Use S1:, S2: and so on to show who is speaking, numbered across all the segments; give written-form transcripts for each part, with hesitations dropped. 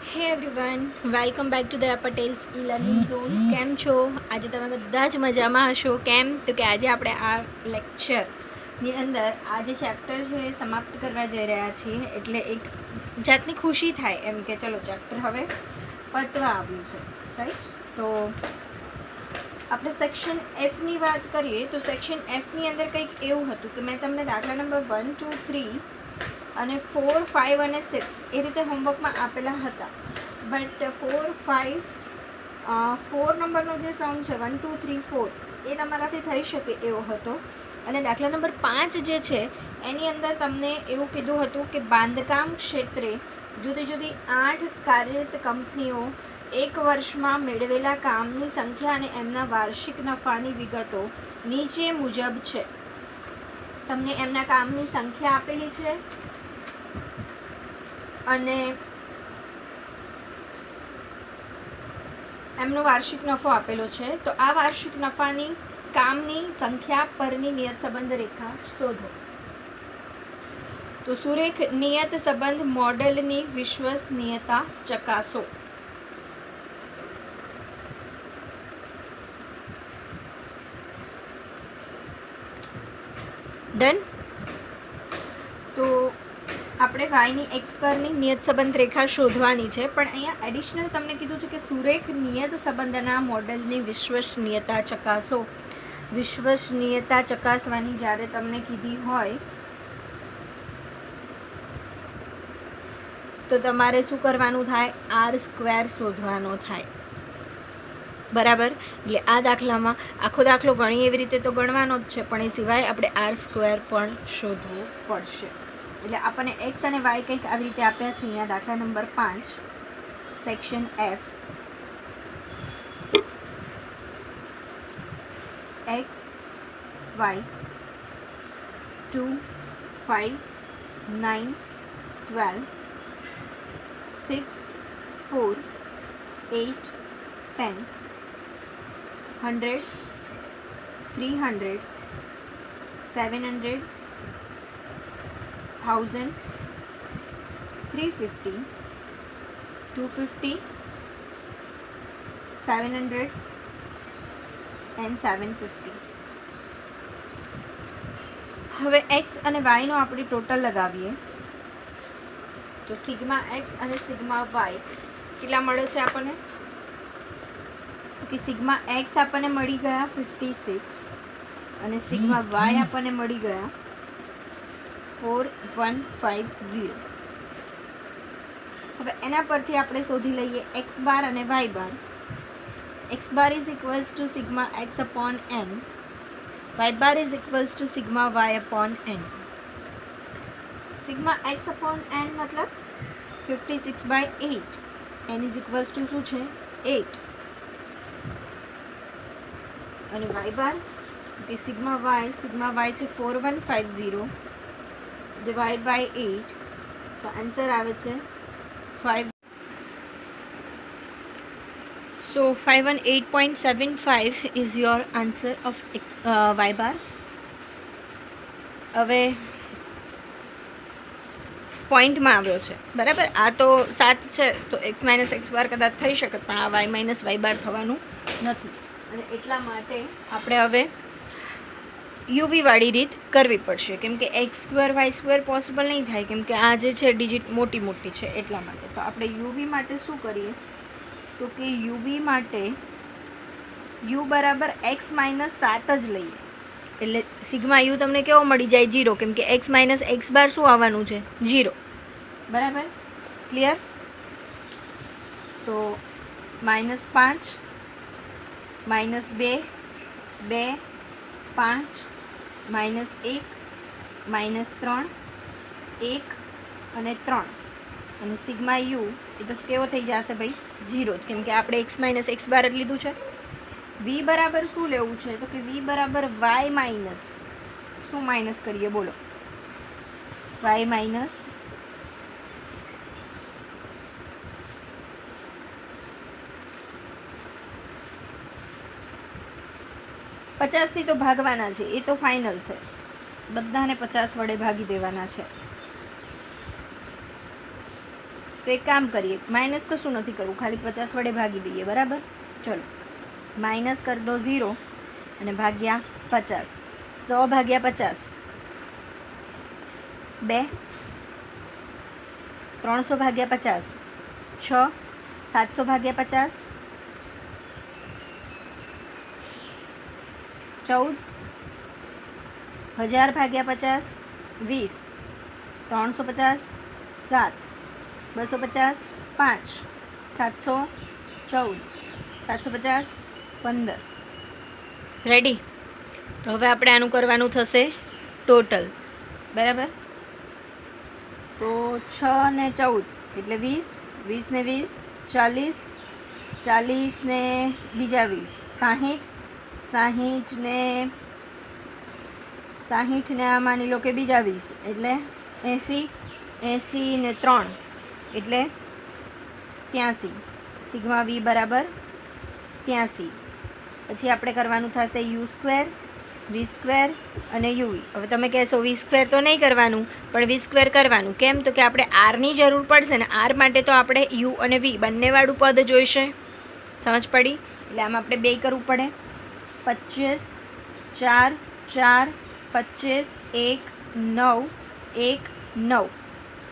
S1: હે everyone, welcome back to the Patels e learning zone. કેમ છો? આજે તમે બધા જ મજામાં હશો. કેમ તો કે આજે આપણે આ લેક્ચરની અંદર આ જે ચેપ્ટર છે એ સમાપ્ત કરવા જઈ રહ્યા છીએ. એટલે એક જાતની ખુશી થાય એમ કે ચલો ચેપ્ટર હવે પતવા આવ્યું છે, રાઈટ? તો આપણે સેક્શન એફની વાત કરીએ તો સેક્શન એફની અંદર કંઈક એવું હતું કે મેં તમને દાખલા નંબર 1, 2, 3 અને 4, 5 અને 6 એ રીતે હોમવર્કમાં આપેલા હતા. બટ 4, 5, 4 નંબરનો જે સમ છે 1, 2, 3, 4 એ તમારાથી થઈ શકે એવો હતો. અને દાખલા નંબર 5 જે છે એની અંદર તમને એવું કીધું હતું કે બાંધકામ ક્ષેત્રે જુદી જુદી 8 કાર્યરત કંપનીઓ એક વર્ષમાં મેળવેલા કામની સંખ્યા અને એમના વાર્ષિક નફાની વિગતો નીચે મુજબ છે. તમને એમના કામની સંખ્યા આપેલી છે અને એમનો વાર્ષિક નફો આપેલો છે. તો આ વાર્ષિક નફાની કામની સંખ્યા પરની નિયત સંબંધ રેખા શોધો. તો સુરેખ નિયત સંબંધ મોડેલની વિશ્વસનીયતા ચકાસો. ડન. તો આપણે વાયની એક્સ પરની નિયત સંબંધ રેખા શોધવાની છે. પણ અહીંયા એડિશનલ તમને કીધું છે કે સુરેખ નિયત સંબંધના મોડેલની વિશ્વસનીયતા ચકાસો. વિશ્વસનીયતા ચકાસવાની જ્યારે તમને કીધી હોય તો તમારે શું કરવાનું થાય? R² શોધવાનો થાય, બરાબર? એટલે આ દાખલામાં આખો દાખલો ગણી એવી રીતે તો ગણવાનો જ છે, પણ એ સિવાય આપણે R² પણ શોધવું પડશે. એટલે આપણને એક્સ અને વાય કંઈક આવી રીતે આપ્યા છે. અહીંયા દાખલા number 5 section F. X Y 2, 5, 9, 12, 6, 4, 8, 10, 100, 300, 700, 1000, 350, 250, 700 and 750. હવે એક્સ અને વાયનો આપણે ટોટલ લગાવીએ તો સિગ્મા એક્સ અને સિગ્મા વાય કેટલા મળે છે આપણને? કે સિગ્મા એક્સ આપણને મળી ગયા 56 અને સિગ્મા વાય આપણને મળી ગયા 4150. હવે એના પરથી આપણે શોધી લઈએ એક્સ બાર અને Y bar. X bar is equals to sigma X upon N, Y bar is equals to sigma Y upon N. Sigma X upon N મતલબ 56/8. એન ઇઝ ઇક્વલ્સ ટુ શું છે? 8. અને વાય બાર કે sigma Y છે 4150 divided by 8. so answer આવે છે 5. so 518.75 is your answer of y bar. હવે પોઈન્ટમાં આવ્યો છે, બરાબર? આ તો 7 છે તો x માઇનસ એક્સ બાર કદાચ થઈ શકે, પણ આ y માઇનસ વાય બાર થવાનું નથી. અને એટલા માટે આપણે હવે યુવીવાળી રીત કરવી પડશે, કેમ કે x² y² પોસિબલ નહીં થાય, કેમ કે આ જે છે ડિજિટ મોટી મોટી છે એટલા માટે. તો આપણે યુવી માટે શું કરીએ તો કે યુવી માટે યુ બરાબર x માઇનસ 7 જ લઈએ. એટલે સિગ્મા યુ તમને કેવો મળી જાય? 0, કેમ કે x માઇનસ એક્સ બાર શું આવવાનું છે? 0, બરાબર? ક્લિયર? તો -5, -2, 2, 5, -1, -3, 1 અને 3. અને સિગ્મા યુ એ તો કેવો થઈ જશે ભાઈ? 0 જ, કેમ કે આપણે x માઇનસ એક્સ બાર જ લીધું છે. વી બરાબર શું લેવું છે તો કે વી બરાબર વાય માઇનસ શું માઇનસ કરીએ બોલો? વાય માઇનસ પચાસથી તો ભાગવાના છે, એ તો ફાઇનલ છે. બધાને 50 વડે ભાગી દેવાના છે. તો એક કામ કરીએ, માઇનસ કશું નથી કરવું, ખાલી 50 વડે ભાગી દઈએ. બરાબર, ચલો માઇનસ કરી દો 0 અને ભાગ્યા 50. 100 ભાગ્યા 50 2, 300 ભાગ્યા 50 6, 700 ભાગ્યા 50 14, 1000 ભાગ્યા 50 20, 350 7, 250 5, 700 14, 750 15. રેડી. તો હવે આપણે આનું કરવાનું થશે ટોટલ. બરાબર, તો 6 ને 14 એટલે 20, 20 ને 20 40, 40 ને બીજા 20 60, 60 ને આ માની લો કે બીજા 20 એટલે 80, 80 ને 3 એટલે 83. સિગ્મા વી બરાબર 83. પછી આપણે કરવાનું થશે u², v² અને uv. હવે તમે કહેશો v² તો નહીં કરવાનું, પણ v² કરવાનું. કેમ? તો કે આપણે આરની જરૂર પડશે ને, આર માટે તો આપણે u અને v બંનેવાળું પદ જોઈશે. સમજ પડી? એટલે આમાં આપણે 2 કરવું પડે. 25 4 4 25 1 9 1 9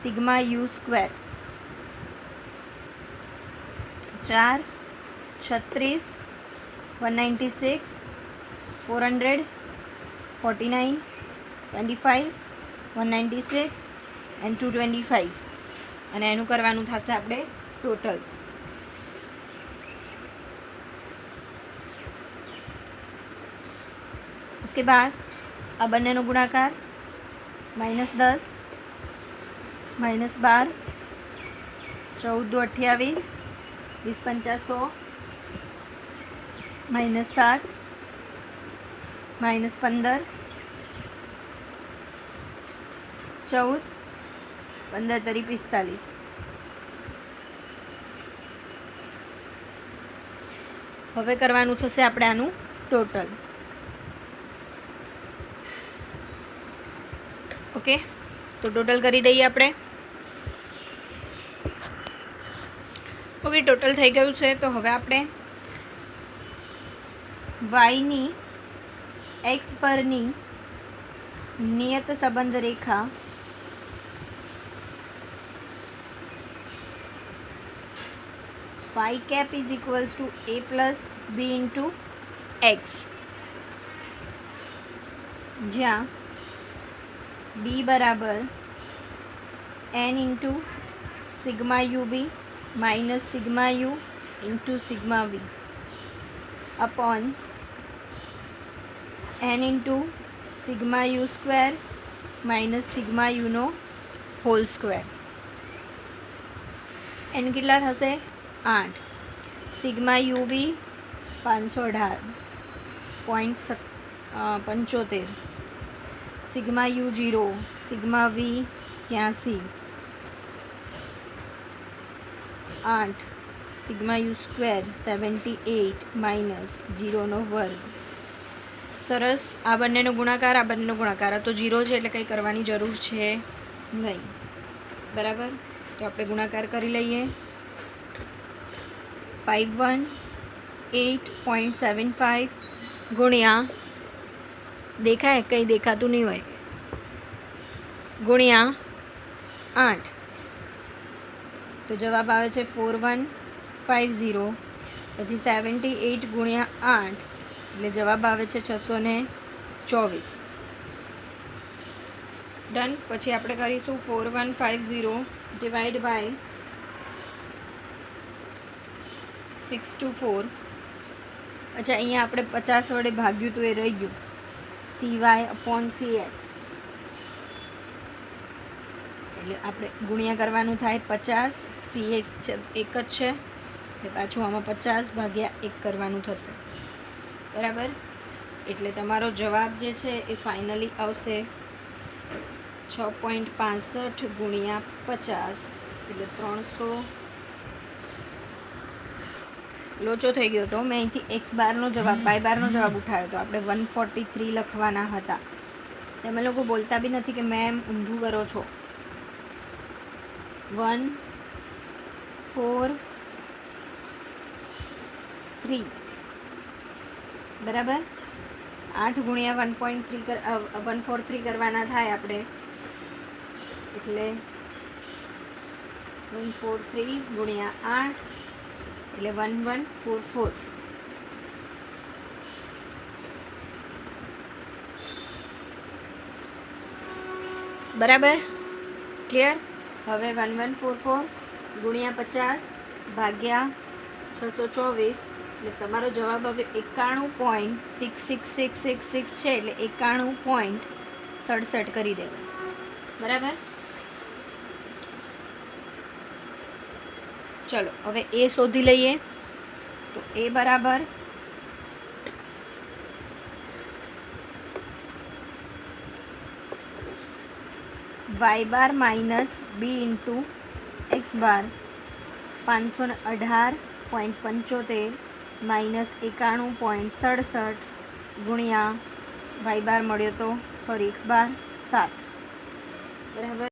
S1: સિગ્મા u² 4 36 196 400 49 25 196 and 225. અને એનું કરવાનું થશે આપણે ટોટલ. उसके बाद આ બંનેનો ગુણાકાર -10 -12 14 દુ 28 20 પંચા 100 -7 -15 14 15 તરી 45. હવે કરવાનું થશે આપણે આનું ટોટલ. ઓકે, તો ટોટલ કરી દઈએ આપણે. ઓકે, ટોટલ થઈ ગયું છે. તો હવે આપણે વાયની એક્સ પરની નિયત સંબંધ રેખા y cap is equals to a plus b into x, જ્યાં b બરાબર n into sigma uv minus sigma u into sigma v upon n into sigma u square minus sigma u નો whole square. n કેટલા થશે? 8. Sigma UV 518.75, sigma U 0, sigma V 83, 8, sigma U square 78 minus 0નો વર્ગ. સરસ. આ બંનેનો ગુણાકાર, આ બંનેનો ગુણાકાર. આ તો 0 છે એટલે કંઈ કરવાની જરૂર છે નહીં. બરાબર, તો આપણે ગુણાકાર કરી લઈએ. 518.75 ગુણ્યા, દેખાય કંઈ દેખાતું નહીં હોય, ગુણ્યા 8, તો જવાબ આવે છે 4150. પછી 78 ગુણ્યા 8 એટલે જવાબ આવે છે 624. ડન. પછી આપણે કરીશું 4150 ડિવાઈડ બાય 624. અચ્છા, અહીંયા આપણે 50 વડે ભાગ્યું તો એ રહી ગયું, CY/CX. એટલે આપણે ગુણ્યા કરવાનું થાય 50, CX એક જ છે એટલે પાછું આમાં 50 ભાગ્યા 1 કરવાનું થશે. બરાબર, એટલે તમારો જવાબ જે છે એ ફાઇનલી આવશે 6.65 ગુણ્યા 50 એટલે 300. લોચો થઈ ગયો તો મેં અહીંથી x બારનો જવાબ, y બારનો જવાબ ઉઠાવ્યો તો આપણે 143 લખવાના હતા. તમે લોકો બોલતા બી નથી કે મેમ ઊંધું કરો છો. 1 143 બરાબર. 8 ગુણ્યા 1.3 143 કરવાના થાય આપણે, એટલે 143 ગુણ્યા 8 એટલે 1144 બરાબર. ક્લિયર. હવે 1144 ગુણ્યા 50 ભાગ્યા 624 એટલે તમારો જવાબ હવે 91.66666 છે, એટલે 91.67 કરી દેવું. બરાબર. ચલો હવે એ શોધી લઈએ. તો એ બરાબર y બાર માઇનસ બી ઇન્ટુ એક્સ બાર 518.75 માઇનસ 91.67 ગુણ્યા y બાર મળ્યો તો એક્સ બાર 7. બરાબર.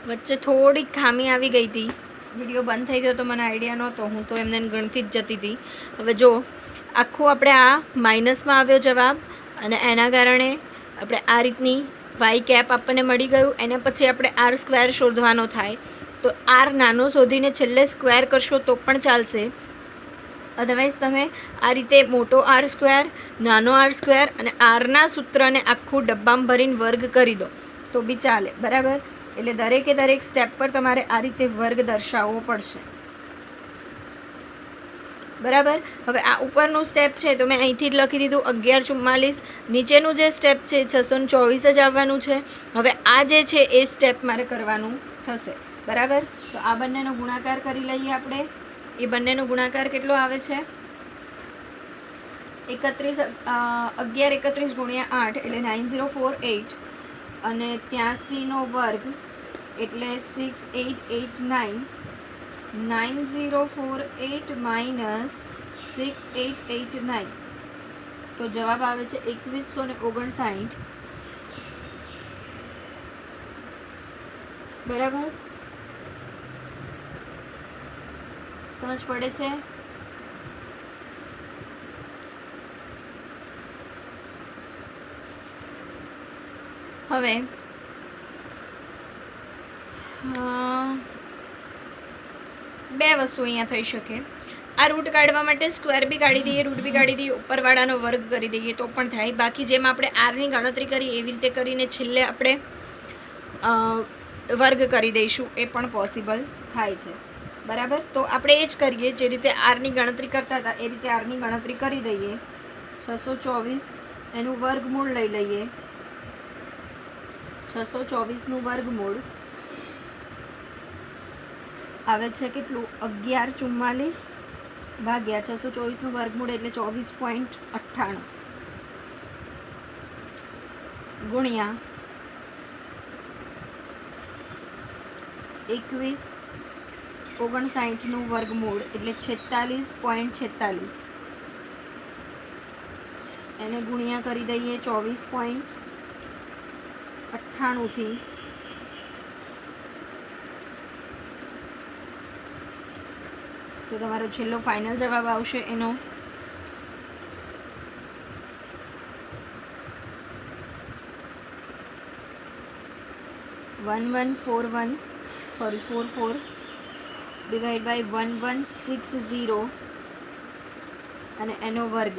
S1: વચ્ચે થોડીક ખામી આવી ગઈ હતી, વિડીયો બંધ થઈ ગયો તો મને આઈડિયા નહોતો, હું તો એમને ગણતી જ જતી હતી. હવે જો આખું આપણે આ માઇનસમાં આવ્યો જવાબ, અને એના કારણે આપણે આ રીતની વાય કેપ આપણને મળી ગયું. એના પછી આપણે આર સ્ક્વેર શોધવાનો થાય, તો આર નાનો શોધીને છેલ્લે સ્ક્વેર કરશો તો પણ ચાલશે. અધરવાઇઝ તમે આ રીતે મોટો આર સ્ક્વેર, નાનો આર સ્ક્વેર અને આરના સૂત્રને આખું ડબ્બામાં ભરીને વર્ગ કરી દો તો બી ચાલે. બરાબર. એટલે દરેકે દરેક સ્ટેપ પર તમારે આ રીતે વર્ગ દર્શાવવો પડશે. બરાબર. હવે આ ઉપરનું સ્ટેપ છે તો મેં અહીંથી જ લખી દીધું 1144. નીચેનું જે સ્ટેપ છે 624 જ આવવાનું છે. હવે આ જે છે એ સ્ટેપ મારે કરવાનું થશે. બરાબર. તો આ બંનેનો ગુણાકાર કરી લઈએ આપણે. એ બંનેનો ગુણાકાર કેટલો આવે છે? 1131 ગુણ્યા 8 એટલે 9048, અને 83નો વર્ગ એટલે 6889. 9048 માઇનસ 6889, તો જવાબ આવે છે 2159. બરાબર. સમજ પડે છે? હવે બે વસ્તુ અહીંયા થઈ શકે. આ રૂટ કાઢવા માટે સ્ક્વેર બી કાઢી દઈએ, રૂટ બી કાઢી દઈએ, ઉપરવાળાનો વર્ગ કરી દઈએ તો પણ થાય. બાકી જેમ આપણે આરની ગણતરી કરી એવી રીતે કરીને છેલ્લે આપણે વર્ગ કરી દઈશું, એ પણ પોસિબલ થાય છે. બરાબર. તો આપણે એ જ કરીએ, જે રીતે આરની ગણતરી કરતા હતા એ રીતે આરની ગણતરી કરી દઈએ. 624 એનું વર્ગમૂળ લઈ લઈએ. 624નું વર્ગમૂળ આવે છે કેટલું? 1144 ભાગ્યા 624નું વર્ગમૂળ એટલે 24.98 ગુણ્યા 2159નું વર્ગમૂળ એટલે 46.46, એને ગુણ્યા કરી દઈએ 24.98 થી. તો તમારો છેલ્લો ફાઇનલ જવાબ આવશે એનો 44 ડિવાઈડ બાય 1160 અને એનો વર્ગ.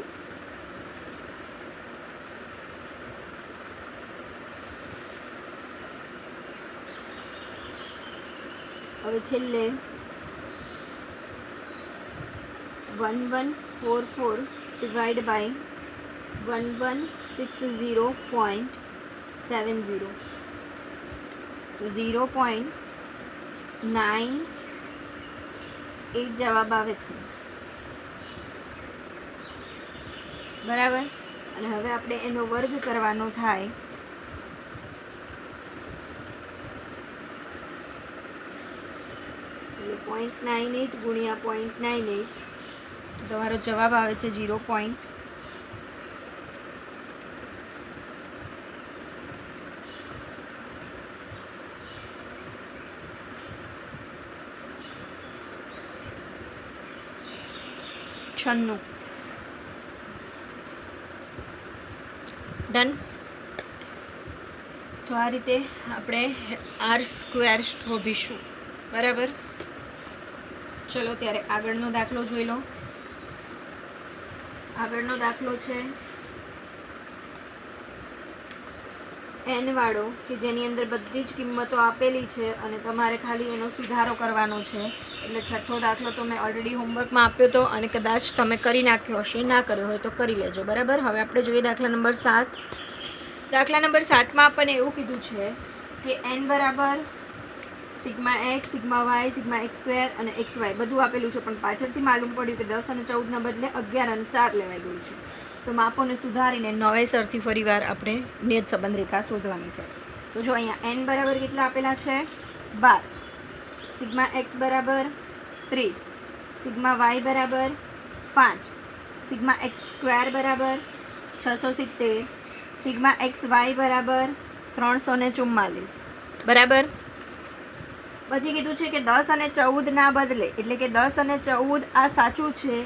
S1: હવે છેલ્લે 1144 ડિવાઈડ બાય 1160.70, તો 0.98 જવાબ આવે છે. બરાબર. અને હવે આપણે એનો વર્ગ કરવાનો થાય, એટલે 0.98 ગુણ્યા 0.98, તમારો જવાબ આવે છે 0.98. 96 ડન. તો આ રીતે આપણે r² શોધીશું. બરાબર. ચલો ત્યારે આગળનો દાખલો જોઈ લો. આગળનો દાખલો છે n વાળો, કે જેની અંદર બધી જ કિંમતો આપેલી છે અને તમારે ખાલી એનો સુધારો કરવાનો છે. એટલે છઠ્ઠો દાખલો તો મેં ઓલરેડી હોમવર્કમાં આપ્યો હતો અને કદાચ તમે કરી નાખ્યો હશે, ના કર્યો હોય તો કરી લેજો. બરાબર. હવે આપણે જોઈએ દાખલા નંબર 7. દાખલા નંબર 7માં આપણને એવું કીધું છે કે n બરાબર sigma x, sigma y, sigma x² અને xy બધું આપેલું છે, પણ પાછળથી માલુમ પડ્યું કે 10 અને 14ના બદલે 11 અને 4 લેવાઈ ગયું છે. તો માપોને સુધારીને નવેસરથી ફરીવાર આપણે નિયત સંબંધ રેખા શોધવાની છે. તો જો અહીંયા n બરાબર કેટલા આપેલા છે? 12, સિગ્મા x બરાબર 30, સિગ્મા y બરાબર 5, સિગ્મા x² બરાબર 670, સિગ્મા xy બરાબર 344. બરાબર. પછી કીધું છે કે 10 અને 14 ના બદલે, એટલે કે 10 અને 14 આ સાચું છે,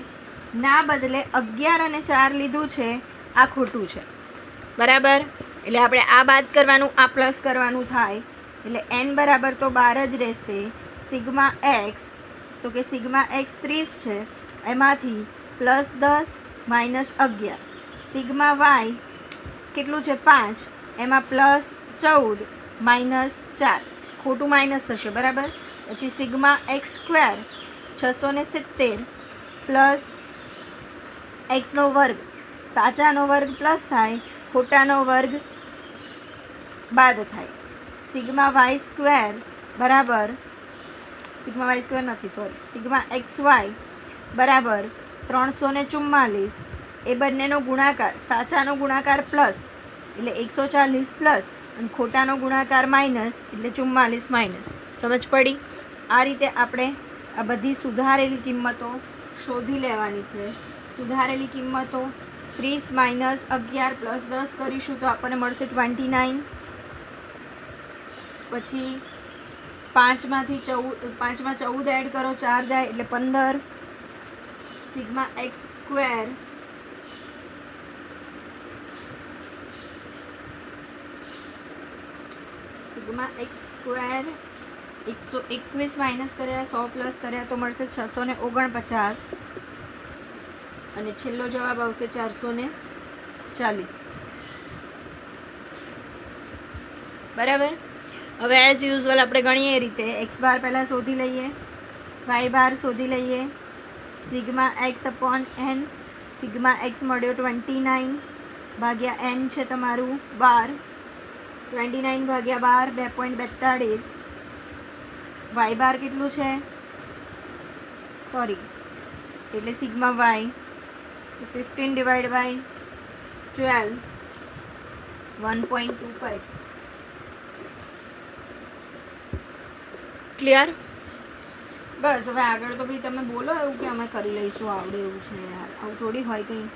S1: ના બદલે 11 અને 4 લીધું છે, આ ખોટું છે. બરાબર. એટલે આપણે આ બાદ કરવાનું, આ પ્લસ કરવાનું થાય. એટલે n બરાબર તો 12 જ રહેશે. સિગ્મા x, તો કે સિગ્મા x 30 છે, એમાંથી +10 -11. સિગ્મા y કેટલું છે? 5, એમાં +14 -4, ખોટું માઇનસ થશે. બરાબર. પછી સિગ્મા x² 670 પ્લસ x નો વર્ગ, સાચાનો વર્ગ પ્લસ થાય, ખોટાનો વર્ગ બાદ થાય. સિગ્મા y² બરાબર, સિગ્મા y² નથી, સોરી, સિગ્મા xy બરાબર 344. એ બંનેનો ગુણાકાર, સાચાનો ગુણાકાર પ્લસ એટલે 140 પ્લસ અને ખોટાનો ગુણાકાર માઇનસ એટલે 44 માઇનસ. સમજ પડી? આ રીતે આપણે આ બધી સુધારેલી કિંમતો શોધી લેવાની છે. સુધારેલી કિંમતો 30 - 11 + 10 કરીશું તો આપણને મળશે 29. પછી 5માં 14 એડ કરો, 4 જાય એટલે 15. Sigma x² sigma x² 121 minus કર્યા, 100 પ્લસ કર્યા તો મળશે 649 અને છેલ્લો જવાબ આવશે 440. બરાબર. હવે એઝ યુઝ્યુઅલ આપણે ગણીએ એ રીતે x બાર પહેલાં શોધી લઈએ, y બાર શોધી લઈએ. સિગ્મા x/n, સિગ્મા x મળ્યો 29 ભાગ્યા n છે તમારું 12, 29 ભાગ્યા 12 2.42. y બાર કેટલું છે? સોરી, એટલે સિગ્મા y 15/12 1.25. ક્લિયર? બસ. હવે આગળ તો ભાઈ તમે બોલો એવું કે અમે કરી લઈશું, આવડે એવું છે યાર, આવું થોડી હોય કંઈ.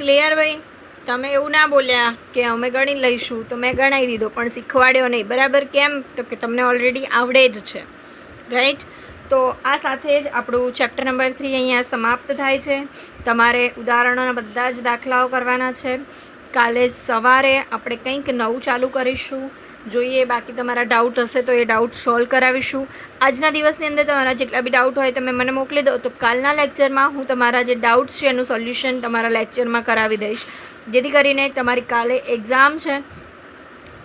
S1: ક્લિયર ભાઈ? તમે એવું ના બોલ્યા કે અમે ગણી લઈશું, તો મેં ગણાવી દીધો પણ શીખવાડ્યો નહીં. બરાબર? કેમ? તો કે તમને ઓલરેડી આવડે જ છે. રાઈટ? તો આ સાથે જ આપણું ચેપ્ટર નંબર 3 અહીંયા સમાપ્ત થાય છે. તમારે ઉદાહરણોના બધા જ દાખલાઓ કરવાના છે. કાલે સવારે આપણે કંઈક નવું ચાલુ કરીશું. જોઈએ, બાકી તમારા ડાઉટ હશે તો એ ડાઉટ સોલ્વ કરાવીશું. આજના દિવસની અંદર તમારા જેટલા બી ડાઉટ હોય તમે મને મોકલી દો, તો કાલના લેક્ચરમાં હું તમારા જે ડાઉટ્સ છે એનું સોલ્યુશન તમારા લેક્ચરમાં કરાવી દઈશ, જેથી કરીને તમારી કાલે એક્ઝામ છે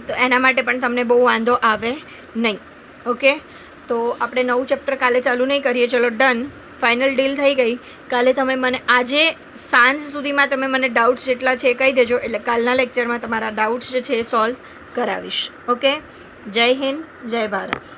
S1: તો એના માટે પણ તમને બહુ વાંધો આવે નહીં. ઓકે, તો આપણે નવું ચેપ્ટર કાલે ચાલુ નહીં કરીએ. ચલો ડન, ફાઇનલ ડીલ થઈ ગઈ. કાલે તમે મને આજે સાંજ સુધીમાં તમે મને ડાઉટ્સ જેટલા છે એ કહી દેજો, એટલે કાલના લેક્ચરમાં તમારા ડાઉટ્સ જે છે એ સોલ્વ કરાવીશ. ઓકે, જય હિન્દ, જય ભારત.